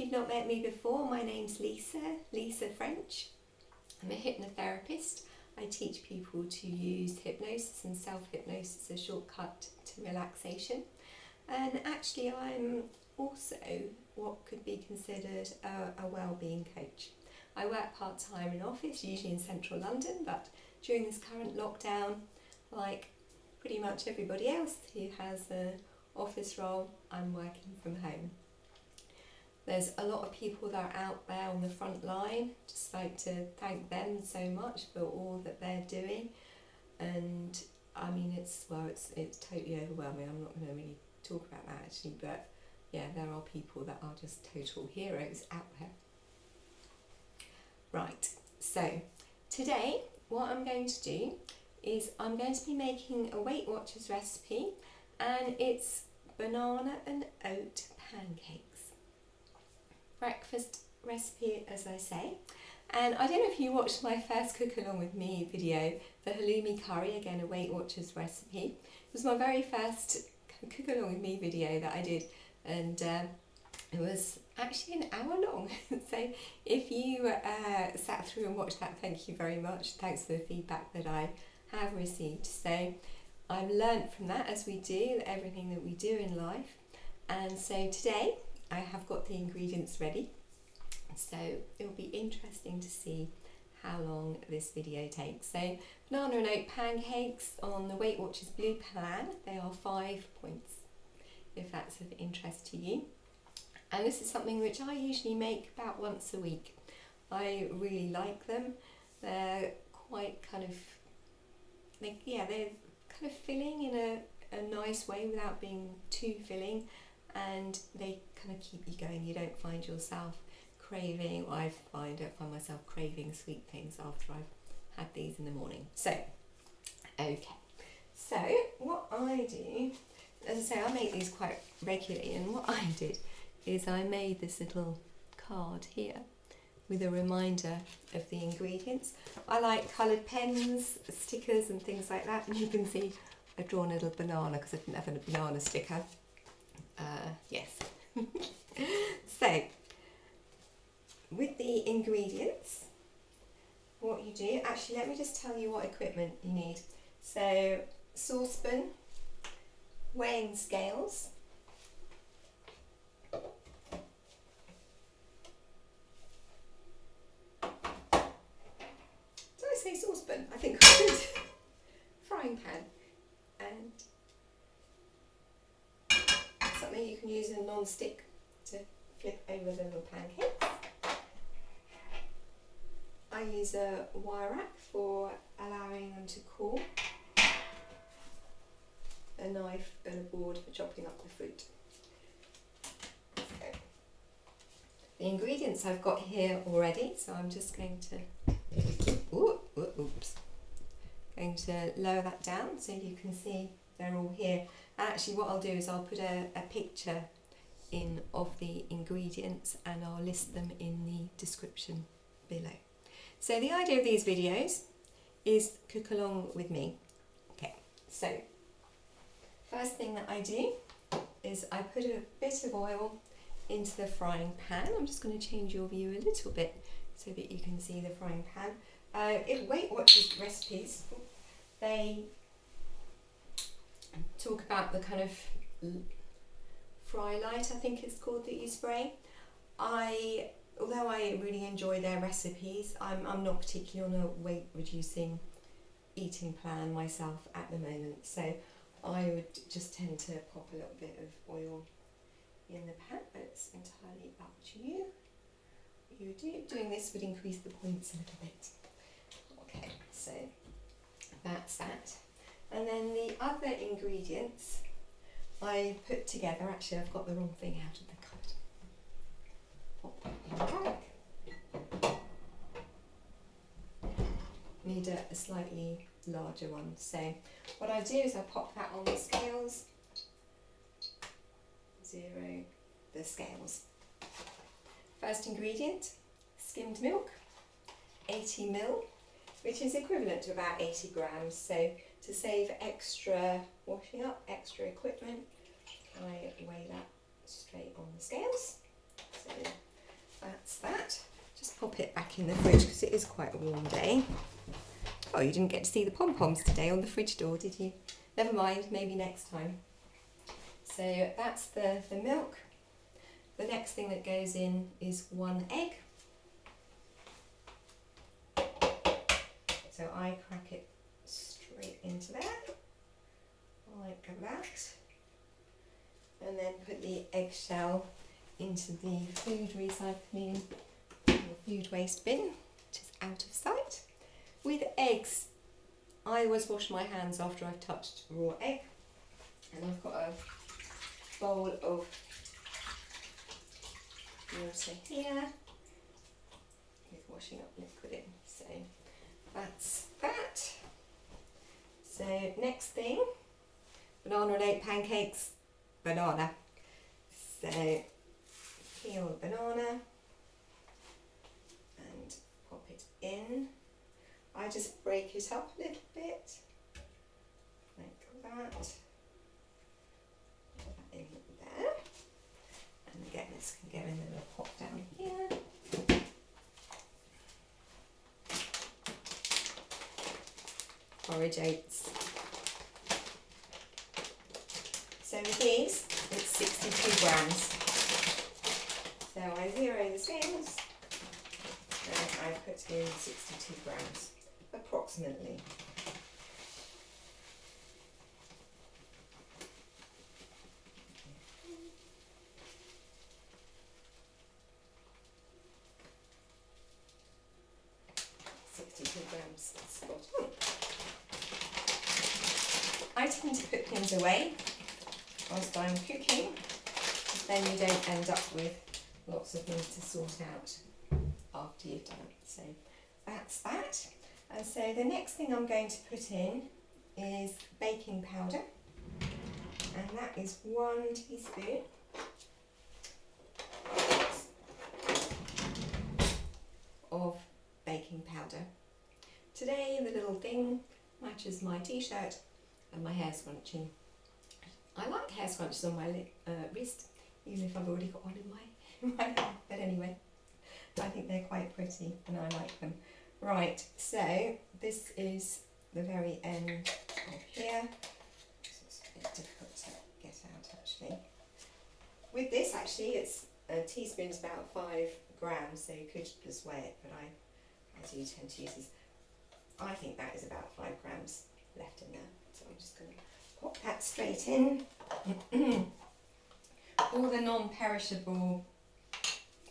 you've not met me before, my name's Lisa French. I'm a hypnotherapist. I teach people to use hypnosis and self-hypnosis as a shortcut to relaxation. And actually I'm also what could be considered a well-being coach. I work part-time in office, usually in central London, but during this current lockdown, like pretty much everybody else who has an office role, I'm working from home. There's a lot of people that are out there on the front line. Just like to thank them so much for all that they're doing. And I mean, it's totally overwhelming. I'm not going to really talk about that actually, but yeah, there are people that are just total heroes out there. Right, so today what I'm going to do is I'm going to be making a Weight Watchers recipe, and it's banana and oat pancakes. Breakfast recipe, as I say. And I don't know if you watched my first Cook Along With Me video, the halloumi curry, again a Weight Watchers recipe. It was my very first Cook Along With Me video that I did, and it was actually an hour long. So if you sat through and watched that, thank you very much. Thanks for the feedback that I have received. So I've learnt from that, as we do everything that we do in life. And so today I have got the ingredients ready. So it'll be interesting to see how long this video takes. So banana and oat pancakes on the Weight Watchers Blue plan. They are 5 points, if that's of interest to you. And this is something which I usually make about once a week. I really like them. They're quite kind of, they're kind of filling in a nice way without being too filling, and they kind of keep you going. You don't find yourself craving, or I don't find myself craving sweet things after I've had these in the morning. So, okay. So what I do, as I say, I make these quite regularly, and what I did is I made this little card here with a reminder of the ingredients. I like coloured pens, stickers and things like that, and you can see I've drawn a little banana because I didn't have a banana sticker. Yes. So, with the ingredients, what you do, actually let me just tell you what equipment you need. So, saucepan, weighing scales, say saucepan, I think I did. Frying pan, and something you can use in a non-stick to flip over the little pancakes. I use a wire rack for allowing them to cool, a knife and a board for chopping up the fruit. So, the ingredients I've got here already, so I'm just going to going to lower that down so you can see they're all here. And actually what I'll do is I'll put a picture in of the ingredients, and I'll list them in the description below. So the idea of these videos is cook along with me. Okay, so first thing that I do is I put a bit of oil into the frying pan. I'm just going to change your view a little bit so that you can see the frying pan. In Weight Watchers recipes, they talk about the kind of fry light, I think it's called, that you spray. Although I really enjoy their recipes, I'm not particularly on a weight reducing eating plan myself at the moment, so I would just tend to pop a little bit of oil in the pan, but it's entirely up to you. Doing this would increase the points a little bit. Okay, so that's that. And then the other ingredients I put together. Actually, I've got the wrong thing out of the cupboard. Pop that in the bag. Need a slightly larger one. So what I do is I pop that on the scales. 0 the scales. First ingredient, skimmed milk, 80 ml, which is equivalent to about 80 grams. So to save extra washing up, extra equipment, I weigh that straight on the scales. So in the fridge because it is quite a warm day. Oh, you didn't get to see the pom-poms today on the fridge door, did you? Never mind, maybe next time. So that's the milk. The next thing that goes in is 1 egg. So I crack it straight into there, like that. And then put the eggshell into the food recycling or food waste bin, which is out of sight. With eggs, I always wash my hands after I've touched raw egg. And I've got a bowl of water here with washing up liquid in. So that's that. So next thing, banana and oat pancakes, banana. So peel the banana and pop it in. I just break it up a little bit, like that. Put that in there. And again, this can go in a little pot down here. Porridge oats. So with these, it's 62 grams. So I zero the scales and I put in 62 grams, approximately. Spot on. I tend to put things away whilst I'm cooking, then you don't end up with lots of things to sort out after you've done it. So that's that. And so the next thing I'm going to put in is baking powder, and that is 1 teaspoon. Of baking powder. Today the little thing matches my t-shirt and my hair scrunchie. I like hair scrunchies on my wrist, even if I've already got one in my hair. But anyway, I think they're quite pretty and I like them. Right, so this is the very end of here. It's a bit difficult to get out actually. With this actually, it's a teaspoon is about 5 grams, so you could just weigh it, but I do tend to use this. I think that is about 5 grams left in there, so I'm just going to pop that straight in. All the non-perishable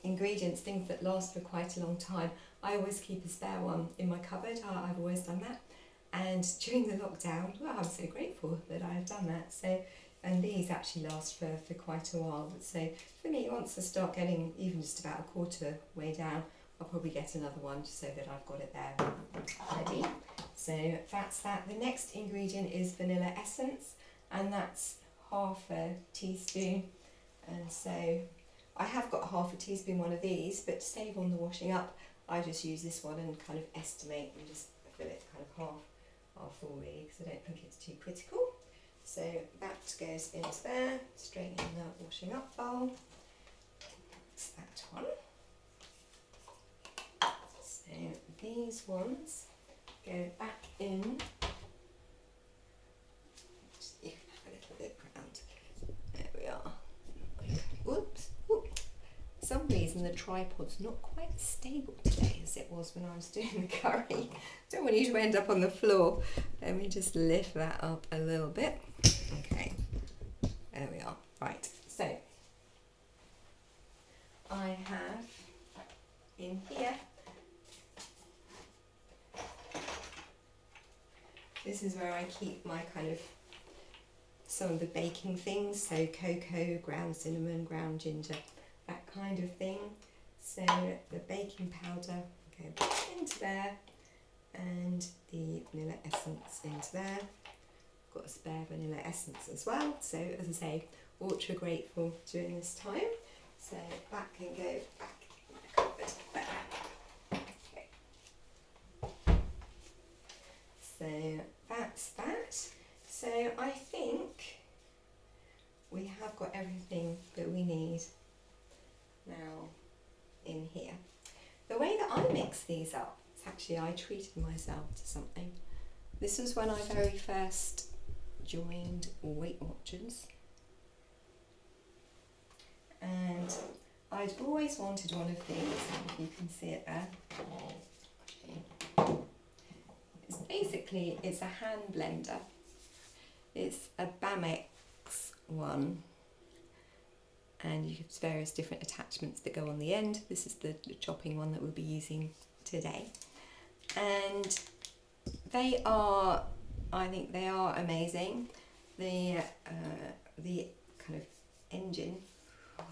ingredients, things that last for quite a long time, I always keep a spare one in my cupboard. I've always done that, and during the lockdown, well, I'm so grateful that I've done that. So, and these actually last for quite a while. So for me, once I start getting even just about a quarter way down, I'll probably get another one just so that I've got it there ready. So that's that. The next ingredient is vanilla essence, and that's half a teaspoon. And so I have got half a teaspoon one of these, but to save on the washing up, I just use this one and kind of estimate and just fill it kind of half full really, because I don't think it's too critical. So that goes into there, straight in the washing up bowl. That's that one. So these ones go back in. Just have a little bit round. There we are. Whoops. Whoop. For some reason the tripod's not quite as stable today as it was when I was doing the curry. Don't want you to end up on the floor. Let me just lift that up a little bit. Okay, there we are. Right, so I have in here, this is where I keep my kind of some of the baking things, so cocoa, ground cinnamon, ground ginger, that kind of thing. So the baking powder go back into there, and the vanilla essence into there. Got a spare vanilla essence as well, so as I say, ultra grateful during this time. So that can go back in my cupboard there. Okay. So that's that. So I think we have got everything that we need now in here. The way that I mix mix these up. It's actually, I treated myself to something. This was when I very first joined Weight Watchers, and I'd always wanted one of these, if you can see it there. It's a hand blender. It's a Bamex one, and you have various different attachments that go on the end. This is the chopping one that we'll be using today, and they are, I think they are amazing. The kind of engine,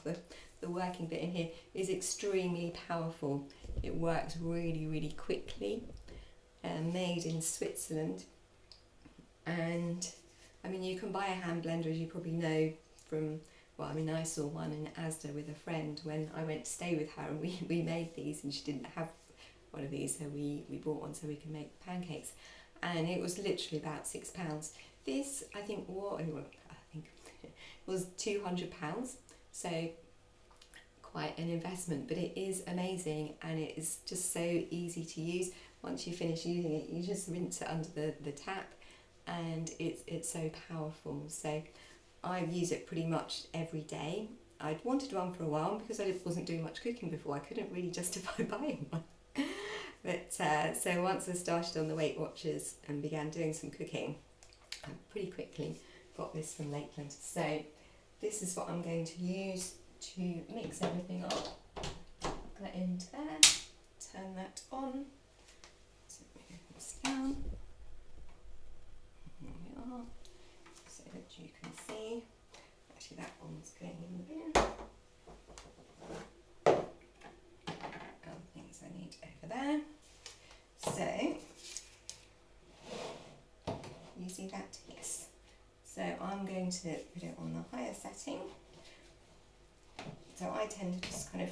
the working bit in here is extremely powerful. It works really, really quickly. Made in Switzerland, and I mean, you can buy a hand blender, as you probably know from, well, I mean, I saw one in Asda with a friend when I went to stay with her, and we made these, and she didn't have one of these, so we bought one so we can make pancakes, and it was literally about £6. This, I think was £200, so quite an investment, but it is amazing, and it is just so easy to use. Once you finish using it, you just rinse it under the tap, and it's so powerful. So I use it pretty much every day. I'd wanted one for a while because I wasn't doing much cooking before. I couldn't really justify buying one. But so once I started on the Weight Watchers and began doing some cooking, I pretty quickly got this from Lakeland. So this is what I'm going to use to mix everything up. Put that into there, turn that on. Down. Here we are, so that you can see. Actually, that one's going in the bin. Other things I need over there. So, you see that? Yes. So I'm going to put it on the higher setting. So I tend to just kind of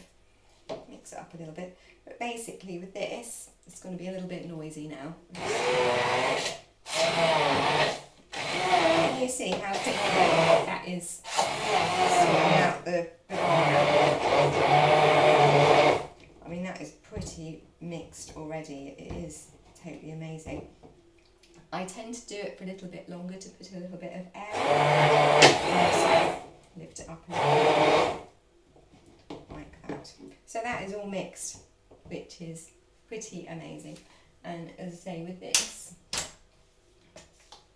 mix it up a little bit, but basically with this, it's going to be a little bit noisy now. Can you see how quickly that is sorting out the... I mean, that is pretty mixed already. It is totally amazing. I tend to do it for a little bit longer to put a little bit of air. Lift it up a little like that. So that is all mixed, which is pretty amazing. And as I say, with this,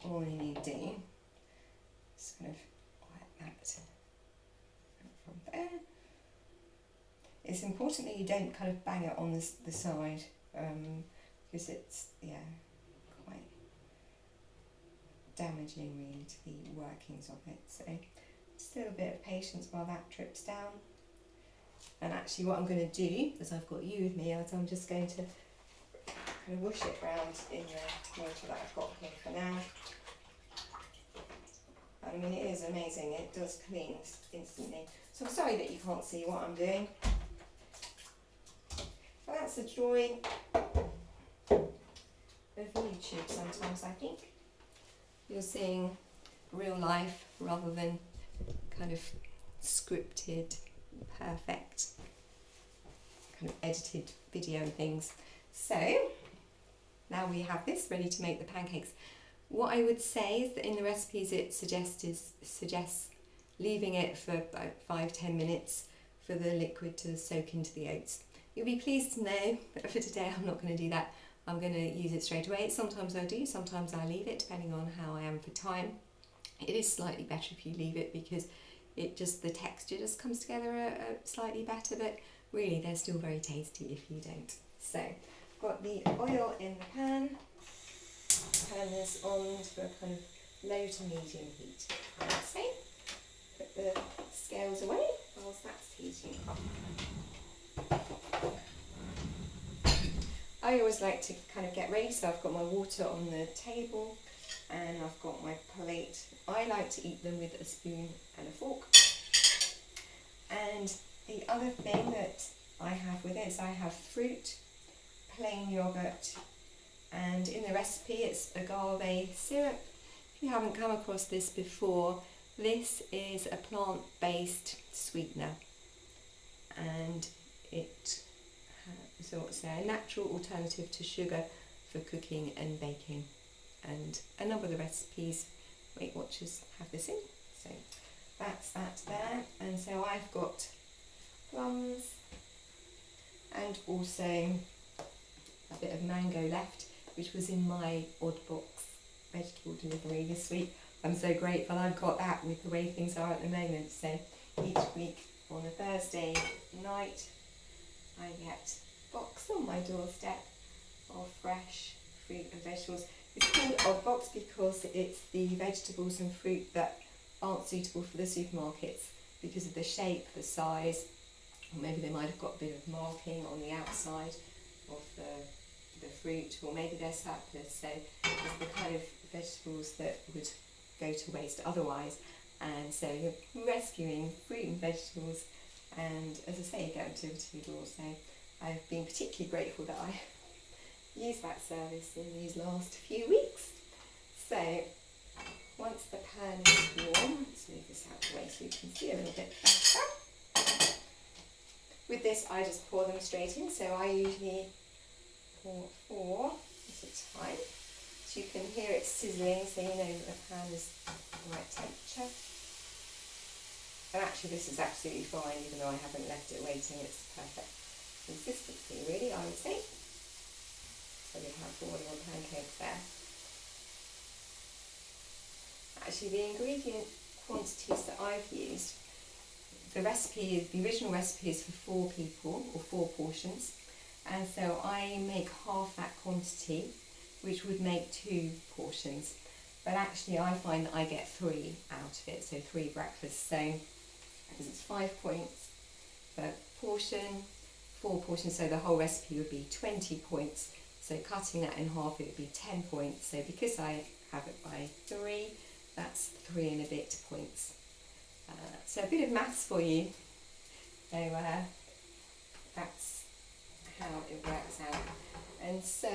all you need to do is kind of like that from there. It's important that you don't kind of bang it on the side, because it's, yeah, quite damaging really to the workings of it. So just a little bit of patience while that drips down. And actually what I'm going to do, as I've got you with me, is I'm just going to kind of whoosh it around in the water that I've got here for now. I mean, it is amazing, it does clean instantly. So I'm sorry that you can't see what I'm doing. But that's the joy of YouTube sometimes, I think. You're seeing real life rather than kind of scripted, perfect, kind of edited video and things. So now we have this ready to make the pancakes. What I would say is that in the recipes it suggests leaving it for about 5-10 minutes for the liquid to soak into the oats. You'll be pleased to know that for today I'm not going to do that. I'm going to use it straight away. Sometimes I do, sometimes I leave it, depending on how I am for time. It is slightly better if you leave it because it just, the texture just comes together slightly better, but really they're still very tasty if you don't. So I've got the oil in the pan. Turn this on to a kind of low to medium heat, I would say. Put the scales away whilst that's heating up. I always like to kind of get ready, so I've got my water on the table and I've got my plate. I like to eat them with a spoon and a fork. And the other thing that I have with it is I have fruit, plain yoghurt, and in the recipe it's agave syrup. If you haven't come across this before, this is a plant-based sweetener, and it So it's a natural alternative to sugar for cooking and baking, and a number of the recipes Weight Watchers have this in. So that's that there. And so I've got plums and also a bit of mango left, which was in my odd box vegetable delivery this week. I'm so grateful I've got that with the way things are at the moment. So each week on a Thursday night I get a box on my doorstep of fresh fruit and vegetables. It's called odd box because it's the vegetables and fruit that aren't suitable for the supermarkets because of the shape, the size, or maybe they might have got a bit of marking on the outside of the fruit, or maybe they're surplus. So it's the kind of vegetables that would go to waste otherwise. And so you're rescuing fruit and vegetables, and as I say, going to the door. So I've been particularly grateful that I used that service in these last few weeks. So once the pan is warm, let's move this out of the way so you can see a little bit better. With this, I just pour them straight in. So I usually pour 4 at a time. So you can hear it sizzling, so you know that the pan is the right temperature. And actually this is absolutely fine, even though I haven't left it waiting. It's perfect consistency, really, I would say. So we have all your pancakes there. Actually, the ingredient quantities that I've used, the original recipe is for 4 people, or 4 portions. And so I make half that quantity, which would make 2 portions. But actually I find that I get 3 out of it, so 3 breakfasts. So because it's 5 points per portion, 4 portions, so the whole recipe would be 20 points. So cutting that in half, it would be 10 points. So because I have it by 3, that's 3 and a bit points. So a bit of maths for you. So that's how it works out. And so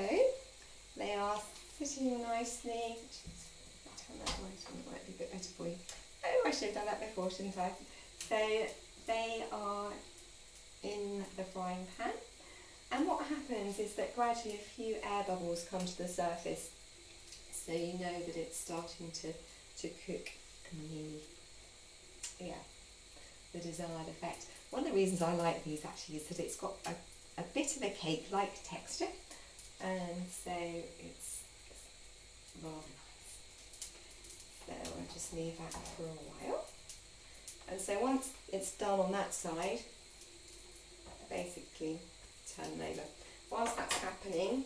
they are sitting nicely. Turn that way, so it might be a bit better for you. Oh, I should have done that before, shouldn't I? So they are in the frying pan. And what happens is that gradually a few air bubbles come to the surface. So you know that it's starting to cook the desired effect. One of the reasons I like these actually is that it's got a bit of a cake-like texture, and so it's rather nice. So I'll just leave that for a while. And so once it's done on that side, basically turn them over. Whilst that's happening,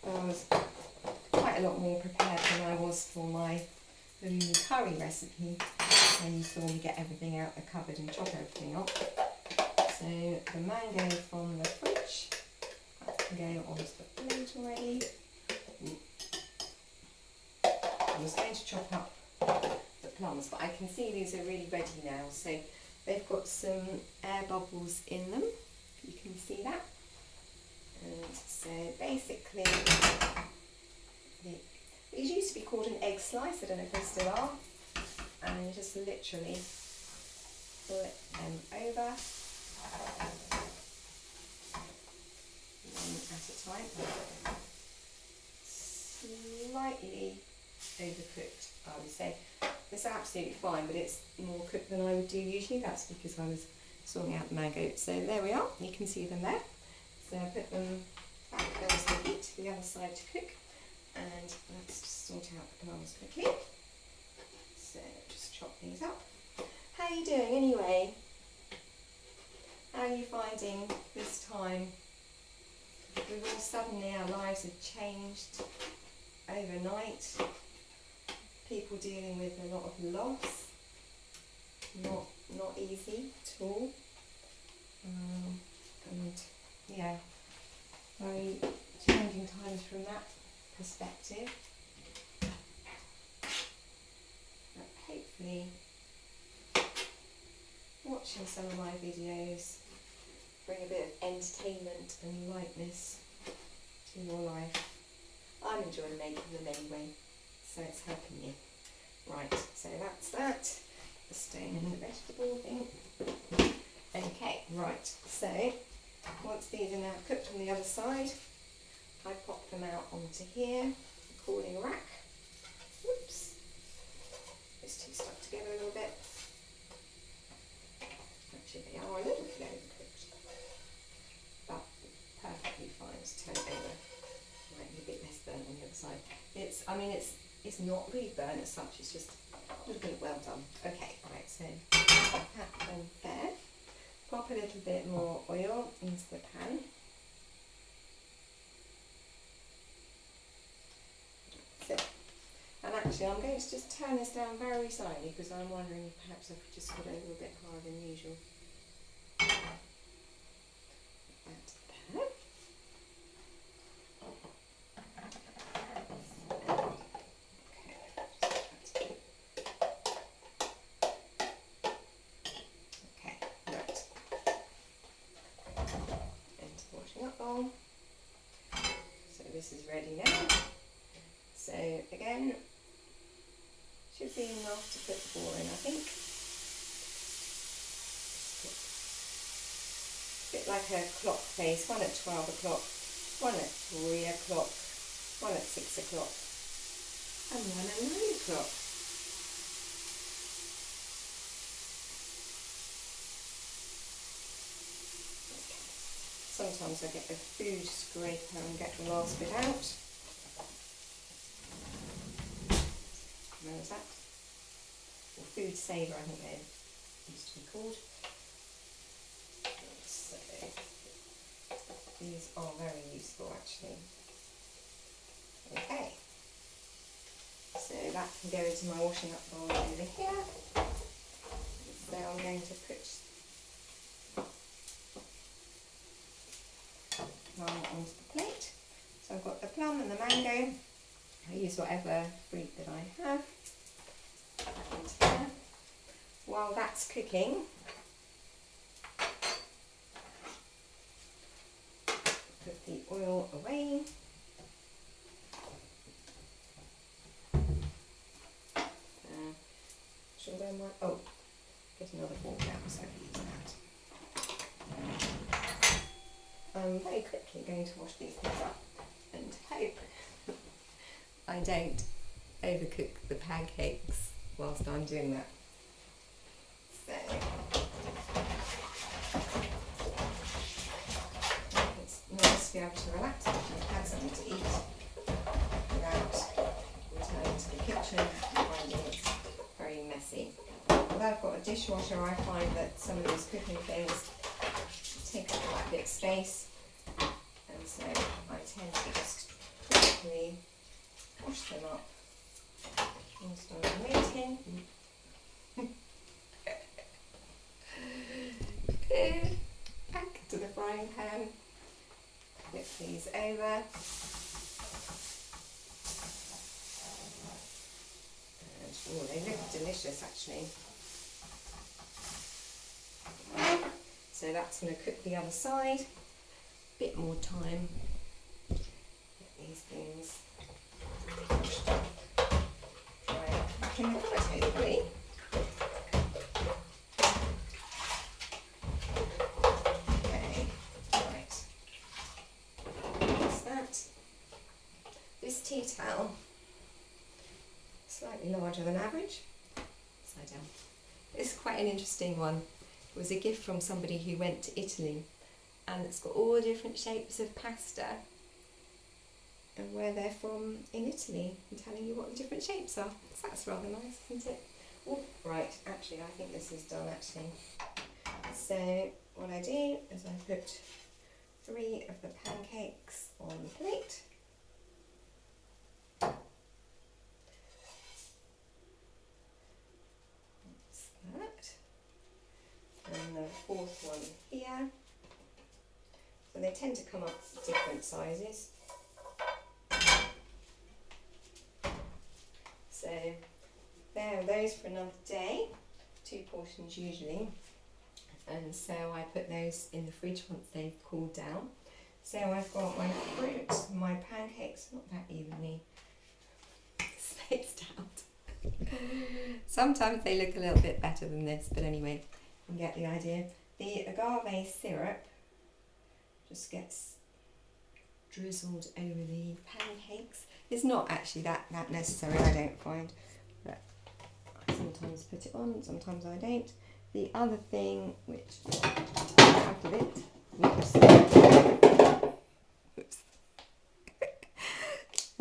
I was quite a lot more prepared than I was for my blue curry recipe, when you saw me get everything out the cupboard and chop everything up. So the mango from the fridge, that can go onto the plate already. I was going to chop up the plums, but I can see these are really ready now. So they've got some air bubbles in them, you can see that. And so basically, these used to be called an egg slice, I don't know if they still are, and you just literally flip them over, one at a time. Slightly overcooked, I would say. It's absolutely fine, but it's more cooked than I would do usually. That's because I was sorting out the mango. So there we are, you can see them there. So I put them back onto the heat to the other side to cook. And let's just sort out the plums quickly. So just chop these up. How are you doing anyway? How are you finding this time? We've all suddenly, our lives have changed overnight. People dealing with a lot of loss. Not easy at all. And yeah, very changing times from that perspective. But hopefully watching some of my videos bring a bit of entertainment and lightness to your life. I'm enjoying making them anyway, so it's helping me. Right, so that's that. The stone and the vegetable thing. Okay, right, so once these are now cooked on the other side, I pop them out onto here, the cooling rack. Whoops, it's too stuck together a little bit. Actually, they are a little bit overcooked, but perfectly fine to turn it over. Might be a bit less burnt on the other side. It's not really burnt as such, it's just a little bit well done. Okay, right, so pat them there. Pop a little bit more oil into the pan. That's it. And actually I'm going to just turn this down very slightly because I'm wondering if perhaps I could just put it a little bit higher than usual. So this is ready now. So again, should be enough to put 4 in, I think. A bit like a clock face, one at 12 o'clock, one at 3 o'clock, one at 6 o'clock, and one at 9 o'clock. Sometimes I get a food scraper and get the last bit out. Where is that? Or food saver, I think they used to be called. So these are very useful actually. Okay. So that can go into my washing up bowl over here. So I'm going to put onto the plate. So I've got the plum and the mango. I use whatever fruit that I have. Into there. While that's cooking, put the oil away. Should I mark? Oh, get another fork out so I can use that. I'm very quickly going to wash these things up and hope I don't overcook the pancakes whilst I'm doing that. So it's nice to be able to relax after I've had something to eat without returning to the kitchen and finding it very messy. Although I've got a dishwasher, I find that some of these cooking things take up quite a bit of space, and so I tend to just quickly wash them up and start waiting. Back to the frying pan, flip these over, and oh, they look delicious actually. So that's going to cook the other side. Bit more time. Get these things washed up. Right, back in the pot hopefully. Okay, right. That's that. This tea towel, slightly larger than average. Upside down. It's quite an interesting one. It was a gift from somebody who went to Italy, and it's got all different shapes of pasta and where they're from in Italy and telling you what the different shapes are. So that's rather nice, isn't it? Oh, right, actually I think this is done actually. So what I do is I put 3 of the pancakes on the plate. And the 4th one here. So they tend to come up different sizes. So there are those for another day, 2 portions usually. And so I put those in the fridge once they've cooled down. So I've got my fruit, my pancakes, not that evenly spaced out. Sometimes they look a little bit better than this, but anyway. Get the idea. The agave syrup just gets drizzled over the pancakes. It's not actually that necessary, I don't find, but I sometimes put it on, sometimes I don't. The other thing which out of it, oops.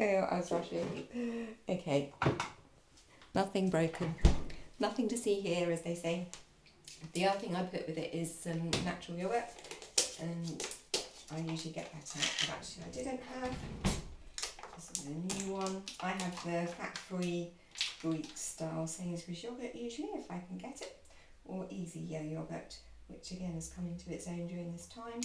Oh, I was rushing. Okay, nothing broken, nothing to see here, as they say. The other thing I put with it is some natural yogurt, and I usually get that out, but actually I didn't have. This is a new one. I have the fat-free Greek style Sainsbury's yogurt usually, if I can get it, or easy yogurt, which again has come into its own during this time,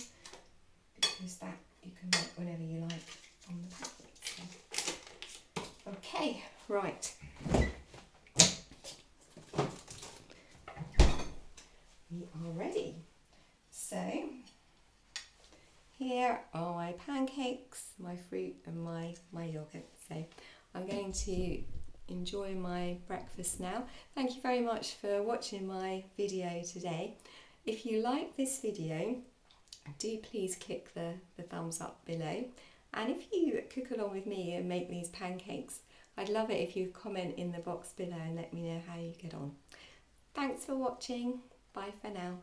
because that you can make whenever you like on the packets. So. Okay, right. We are ready. So here are my pancakes, my fruit and my yogurt. So I'm going to enjoy my breakfast now. Thank you very much for watching my video today. If you like this video, do please click the thumbs up below. And if you cook along with me and make these pancakes, I'd love it if you comment in the box below and let me know how you get on. Thanks for watching. Bye for now.